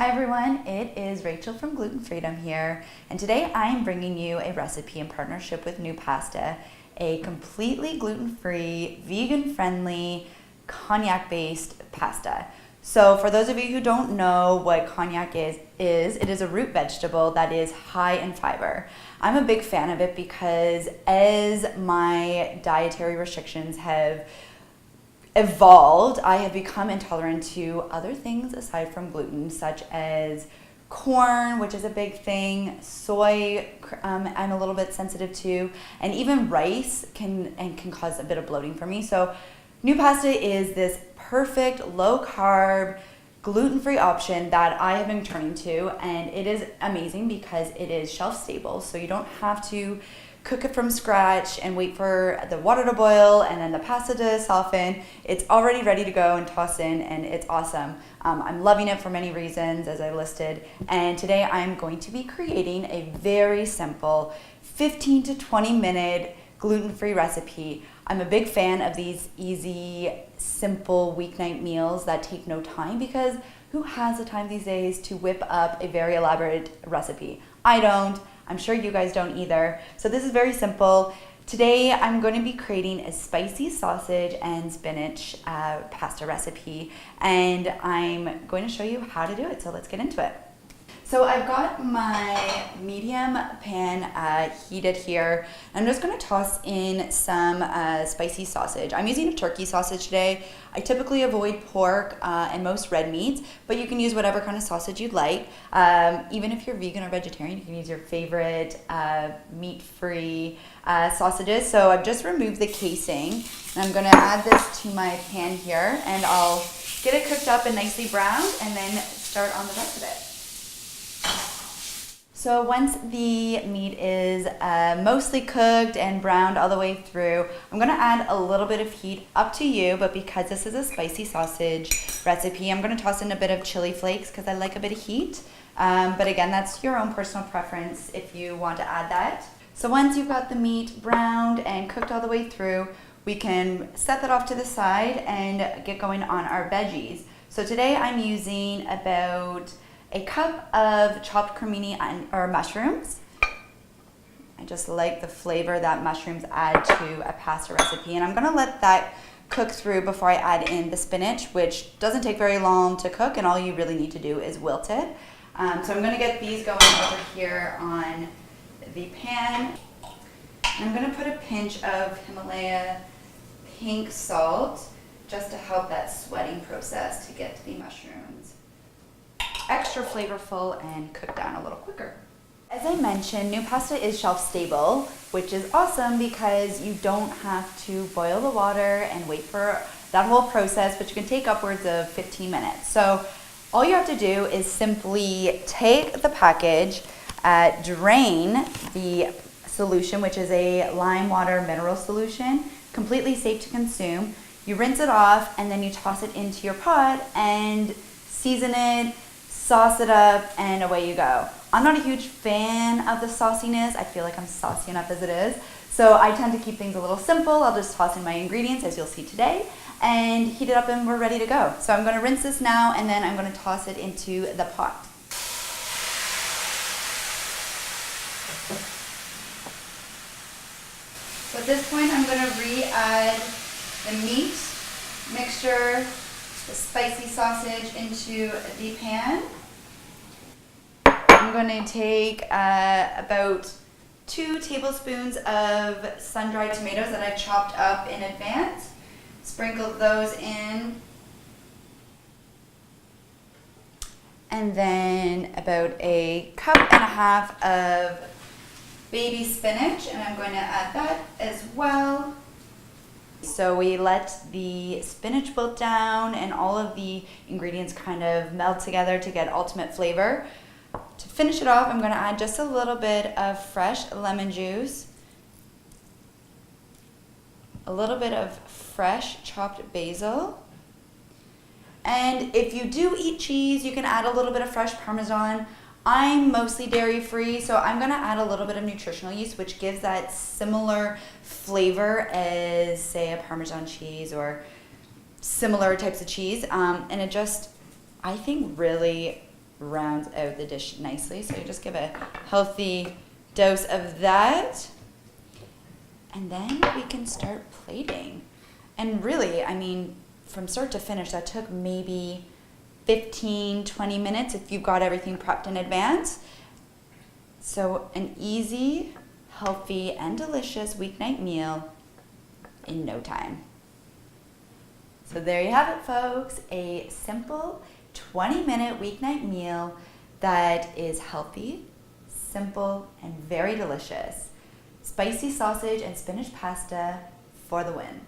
Hi everyone, it is Rachel from Gluten-Free here, and today I am bringing you a recipe in partnership with NuPasta, a completely gluten-free, vegan-friendly, konjac-based pasta. So for those of you who don't know what konjac is, it is a root vegetable that is high in fiber. I'm a big fan of it because as my dietary restrictions have evolved, I have become intolerant to other things aside from gluten, such as corn, which is a big thing, soy, I'm a little bit sensitive to, and even rice can cause a bit of bloating for me. So NuPasta is this perfect low-carb, gluten-free option that I have been turning to, and it is amazing because it is shelf-stable, so you don't have to cook it from scratch and wait for the water to boil and then the pasta to soften. It's already ready to go and toss in, and it's awesome. I'm loving it for many reasons, as I listed, and today I'm going to be creating a very simple 15 to 20 minute gluten-free recipe. I'm a big fan of these easy, simple weeknight meals that take no time, because who has the time these days to whip up a very elaborate recipe? I don't. I'm sure you guys don't either. So this is very simple. Today I'm going to be creating a spicy sausage and spinach pasta recipe, and I'm going to show you how to do it. So let's get into it. So I've got my medium pan heated here. I'm just going to toss in some spicy sausage. I'm using a turkey sausage today. I typically avoid pork and most red meats, but you can use whatever kind of sausage you'd like. Even if you're vegan or vegetarian, you can use your favorite meat-free sausages. So I've just removed the casing, and I'm going to add this to my pan here, and I'll get it cooked up and nicely browned, and then start on the rest of it. So once the meat is mostly cooked and browned all the way through, I'm going to add a little bit of heat, up to you, but because this is a spicy sausage recipe, I'm going to toss in a bit of chili flakes because I like a bit of heat. But again, that's your own personal preference if you want to add that. So once you've got the meat browned and cooked all the way through, we can set that off to the side and get going on our veggies. So today I'm using about a cup of chopped cremini or mushrooms. I just like the flavor that mushrooms add to a pasta recipe, and I'm gonna let that cook through before I add in the spinach, which doesn't take very long to cook, and all you really need to do is wilt it. So I'm gonna get these going over here on the pan. And I'm gonna put a pinch of Himalayan pink salt just to help that sweating process to get to the mushrooms extra flavorful and cook down a little quicker. As I mentioned, NuPasta is shelf stable, which is awesome because you don't have to boil the water and wait for that whole process, which can take upwards of 15 minutes. So all you have to do is simply take the package, drain the solution, which is a lime water mineral solution, completely safe to consume. You rinse it off, and then you toss it into your pot and season it, sauce it up, and away you go. I'm not a huge fan of the sauciness. I feel like I'm saucy enough as it is. So I tend to keep things a little simple. I'll just toss in my ingredients, as you'll see today, and heat it up, and we're ready to go. So I'm gonna rinse this now, and then I'm gonna toss it into the pot. So at this point, I'm gonna re-add the meat mixture, the spicy sausage into the pan. I'm going to take about 2 tablespoons of sun-dried tomatoes that I've chopped up in advance. Sprinkle those in. And then about a cup and a half of baby spinach, and I'm going to add that as well. So we let the spinach wilt down and all of the ingredients kind of melt together to get ultimate flavor. To finish it off, I'm going to add just a little bit of fresh lemon juice, a little bit of fresh chopped basil, and if you do eat cheese, you can add a little bit of fresh Parmesan. I'm mostly dairy free, so I'm going to add a little bit of nutritional yeast, which gives that similar flavor as, say, a Parmesan cheese or similar types of cheese. And it just, I think, really rounds out the dish nicely. So you just give a healthy dose of that. And then we can start plating. And really, I mean, from start to finish, that took maybe 15, 20 minutes if you've got everything prepped in advance. So an easy, healthy, and delicious weeknight meal in no time. So there you have it, folks. A simple 20-minute weeknight meal that is healthy, simple, and very delicious. Spicy sausage and spinach pasta for the win.